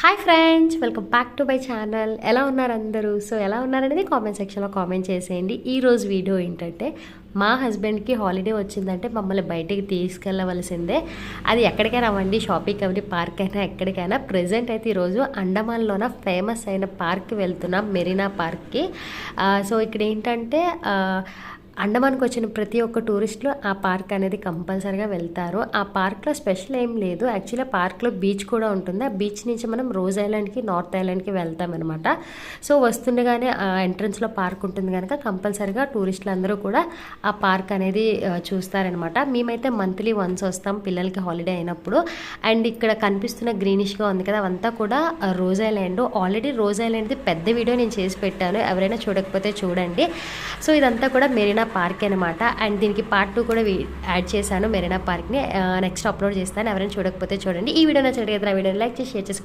Hi friends, welcome back to my channel. ఎలా ఉన్నారు అందరూ? సో ఎలా ఉన్నారనేది కామెంట్ సెక్షన్లో కామెంట్ చేసేయండి. ఈరోజు వీడియో ఏంటంటే, మా హస్బెండ్కి హాలిడే వచ్చిందంటే మమ్మల్ని బయటికి తీసుకెళ్ళవలసిందే. అది ఎక్కడికైనా అవ్వండి, షాపింగ్ అవ్వండి, పార్క్ అయినా ఎక్కడికైనా. ప్రజెంట్ అయితే ఈరోజు అండమాన్లోన ఫేమస్ అయిన పార్క్కి వెళ్తున్నాం, మెరీనా పార్క్కి. సో ఇక్కడ ఏంటంటే అండమాన్కి వచ్చిన ప్రతి ఒక్క టూరిస్టులు ఆ పార్క్ అనేది కంపల్సరీగా వెళ్తారు. ఆ పార్క్లో స్పెషల్ ఏం లేదు, యాక్చువల్లీ పార్క్లో బీచ్ కూడా ఉంటుంది. ఆ బీచ్ నుంచి మనం రోజ్ ఐలాండ్కి, నార్త్ ఐలాండ్కి వెళ్తామన్నమాట. సో వస్తుండగానే ఆ ఎంట్రన్స్లో పార్క్ ఉంటుంది కనుక కంపల్సరీగా టూరిస్టులు అందరూ కూడా ఆ పార్క్ అనేది చూస్తారనమాట. మేమైతే మంత్లీ వన్స్ వస్తాం పిల్లలకి హాలిడే అయినప్పుడు. అండ్ ఇక్కడ కనిపిస్తున్న గ్రీనిష్గా ఉంది కదా, అవంతా కూడా రోజ్ ఐలాండ్. ఆల్రెడీ రోజ్ ఐలాండ్ది పెద్ద వీడియో నేను చేసి పెట్టాను, ఎవరైనా చూడకపోతే చూడండి. సో ఇదంతా కూడా మెరీనా పార్క్ అనమాట. అండ్ దీనికి పార్ట్ 2 కూడా యాడ్ చేశాను మెరీనా పార్క్ని. నెక్స్ట్ అప్లోడ్ చేస్తాను, ఎవరైనా చూడకపోతే చూడండి. ఈ వీడియో నచ్చినట్లయితే ఆ వీడియోని లైక్ చేసి షేర్ చేసి